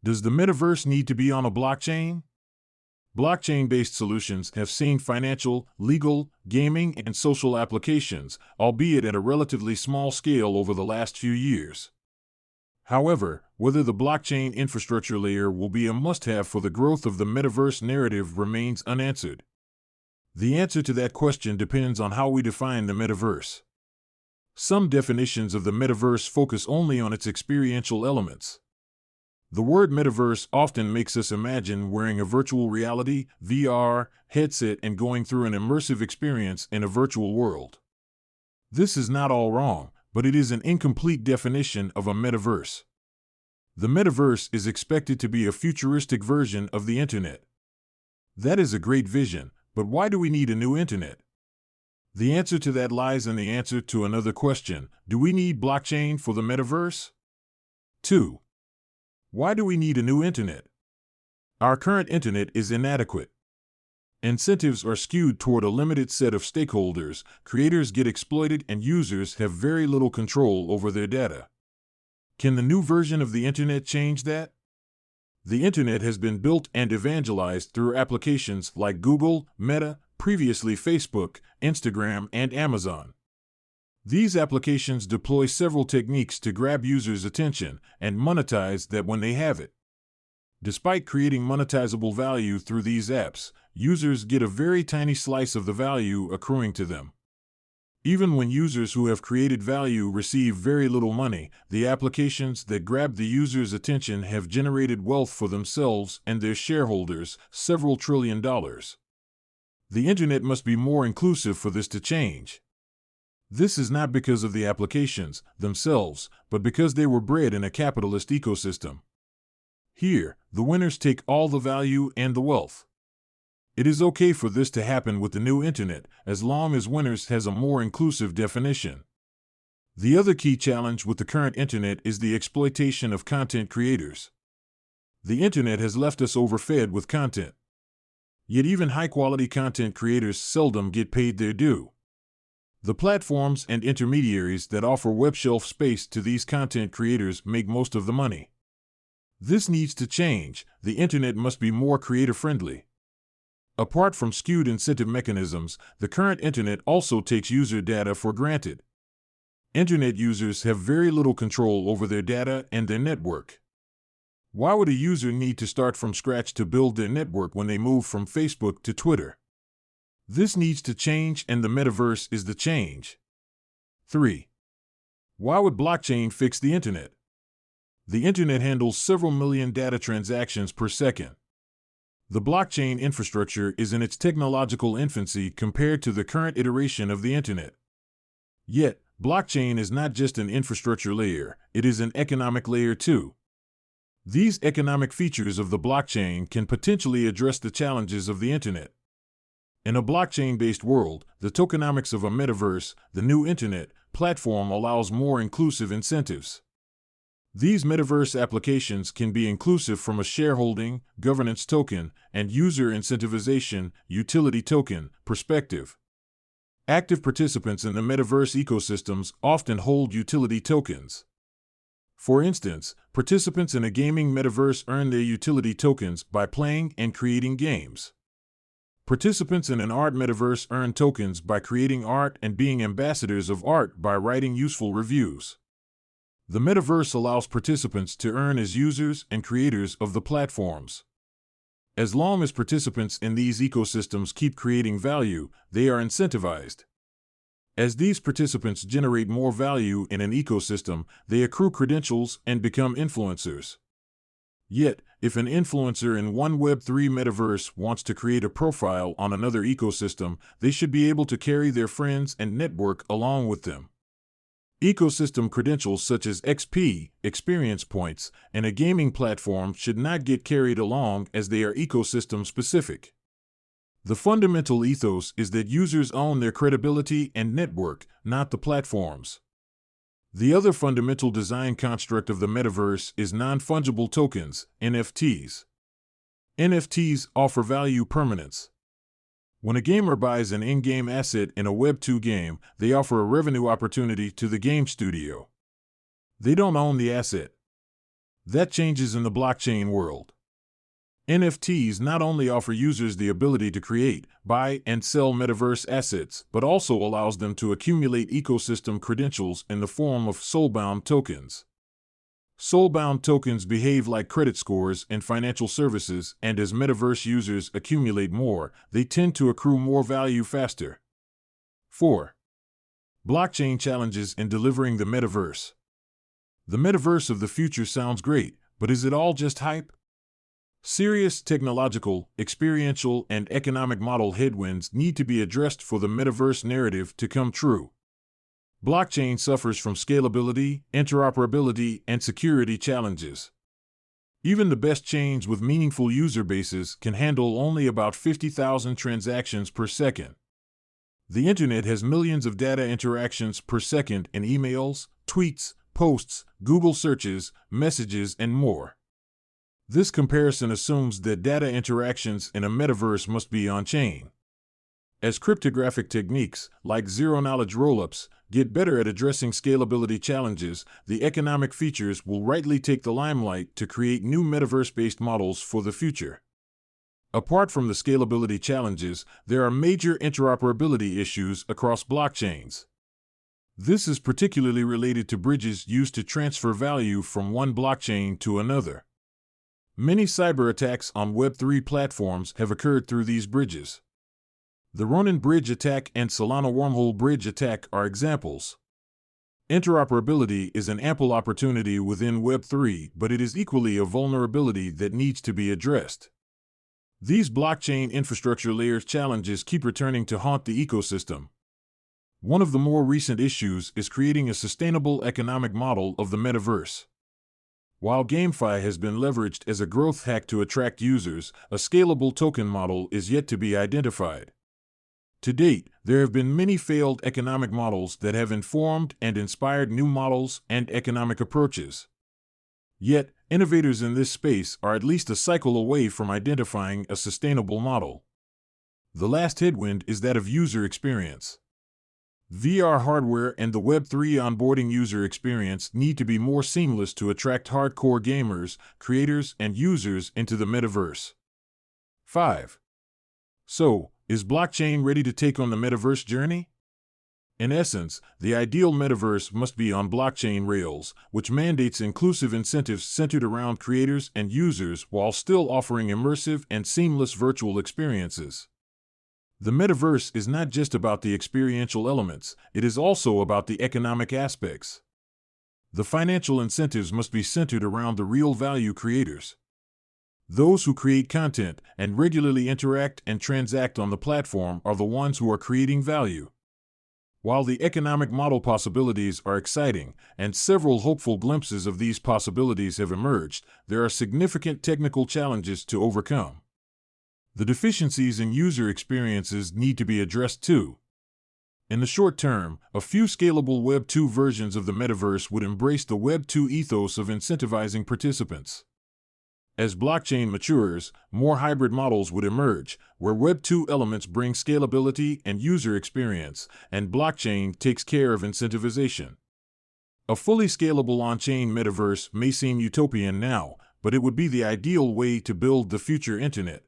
Does the metaverse need to be on a blockchain? Blockchain-based solutions have seen financial, legal, gaming, and social applications, albeit at a relatively small scale over the last few years. However, whether the blockchain infrastructure layer will be a must-have for the growth of the metaverse narrative remains unanswered. The answer to that question depends on how we define the metaverse. Some definitions of the metaverse focus only on its experiential elements. The word metaverse often makes us imagine wearing a virtual reality (VR) headset and going through an immersive experience in a virtual world. This is not all wrong, but it is an incomplete definition of a metaverse. The metaverse is expected to be a futuristic version of the internet. That is a great vision, but why do we need a new internet? The answer to that lies in the answer to another question: do we need blockchain for the metaverse? 2. Why do we need a new internet? Our current internet is inadequate. Incentives are skewed toward a limited set of stakeholders, creators get exploited, and users have very little control over their data. Can the new version of the internet change that? The internet has been built and evangelized through applications like Google, Meta, previously Facebook, Instagram, and Amazon. These applications deploy several techniques to grab users' attention and monetize that when they have it. Despite creating monetizable value through these apps, users get a very tiny slice of the value accruing to them. Even when users who have created value receive very little money, the applications that grab the user's attention have generated wealth for themselves and their shareholders, several trillion dollars. The internet must be more inclusive for this to change. This is not because of the applications themselves, but because they were bred in a capitalist ecosystem. Here, the winners take all the value and the wealth. It is okay for this to happen with the new internet, as long as winners has a more inclusive definition. The other key challenge with the current internet is the exploitation of content creators. The internet has left us overfed with content. Yet even high-quality content creators seldom get paid their due. The platforms and intermediaries that offer web shelf space to these content creators make most of the money. This needs to change. The internet must be more creator-friendly. Apart from skewed incentive mechanisms, the current internet also takes user data for granted. Internet users have very little control over their data and their network. Why would a user need to start from scratch to build their network when they move from Facebook to Twitter? This needs to change, and the metaverse is the change. 3. Why would blockchain fix the internet? The internet handles several million data transactions per second. The blockchain infrastructure is in its technological infancy compared to the current iteration of the internet. Yet, blockchain is not just an infrastructure layer, it is an economic layer too. These economic features of the blockchain can potentially address the challenges of the internet. In a blockchain-based world, the tokenomics of a metaverse, the new internet, platform allows more inclusive incentives. These metaverse applications can be inclusive from a shareholding, governance token, and user incentivization, utility token, perspective. Active participants in the metaverse ecosystems often hold utility tokens. For instance, participants in a gaming metaverse earn their utility tokens by playing and creating games. Participants in an art metaverse earn tokens by creating art and being ambassadors of art by writing useful reviews. The metaverse allows participants to earn as users and creators of the platforms. As long as participants in these ecosystems keep creating value, they are incentivized. As these participants generate more value in an ecosystem, they accrue credentials and become influencers. Yet, if an influencer in one Web3 metaverse wants to create a profile on another ecosystem, they should be able to carry their friends and network along with them. Ecosystem credentials such as XP, experience points, and a gaming platform should not get carried along as they are ecosystem specific. The fundamental ethos is that users own their credibility and network, not the platforms. The other fundamental design construct of the metaverse is non-fungible tokens, NFTs. NFTs offer value permanence. When a gamer buys an in-game asset in a Web2 game, they offer a revenue opportunity to the game studio. They don't own the asset. That changes in the blockchain world. NFTs not only offer users the ability to create, buy, and sell metaverse assets, but also allows them to accumulate ecosystem credentials in the form of soulbound tokens. Soulbound tokens behave like credit scores in financial services, and as metaverse users accumulate more, they tend to accrue more value faster. 4. Blockchain challenges in delivering the metaverse. The metaverse of the future sounds great, but is it all just hype? Serious technological, experiential, and economic model headwinds need to be addressed for the metaverse narrative to come true. Blockchain suffers from scalability, interoperability, and security challenges. Even the best chains with meaningful user bases can handle only about 50,000 transactions per second. The internet has millions of data interactions per second in emails, tweets, posts, Google searches, messages, and more. This comparison assumes that data interactions in a metaverse must be on-chain. As cryptographic techniques, like zero-knowledge rollups, get better at addressing scalability challenges, the economic features will rightly take the limelight to create new metaverse-based models for the future. Apart from the scalability challenges, there are major interoperability issues across blockchains. This is particularly related to bridges used to transfer value from one blockchain to another. Many cyber attacks on Web3 platforms have occurred through these bridges. The Ronin bridge attack and Solana wormhole bridge attack are examples. Interoperability is an ample opportunity within Web3, but it is equally a vulnerability that needs to be addressed. These blockchain infrastructure layer challenges keep returning to haunt the ecosystem. One of the more recent issues is creating a sustainable economic model of the metaverse. While GameFi has been leveraged as a growth hack to attract users, a scalable token model is yet to be identified. To date, there have been many failed economic models that have informed and inspired new models and economic approaches. Yet, innovators in this space are at least a cycle away from identifying a sustainable model. The last headwind is that of user experience. VR hardware and the Web3 onboarding user experience need to be more seamless to attract hardcore gamers, creators, and users into the metaverse. 5. So, is blockchain ready to take on the metaverse journey? In essence, the ideal metaverse must be on blockchain rails, which mandates inclusive incentives centered around creators and users while still offering immersive and seamless virtual experiences. The metaverse is not just about the experiential elements, it is also about the economic aspects. The financial incentives must be centered around the real value creators. Those who create content and regularly interact and transact on the platform are the ones who are creating value. While the economic model possibilities are exciting, and several hopeful glimpses of these possibilities have emerged, there are significant technical challenges to overcome. The deficiencies in user experiences need to be addressed too. In the short term, a few scalable Web 2 versions of the metaverse would embrace the Web 2 ethos of incentivizing participants. As blockchain matures, more hybrid models would emerge, where Web 2 elements bring scalability and user experience, and blockchain takes care of incentivization. A fully scalable on-chain metaverse may seem utopian now, but it would be the ideal way to build the future internet.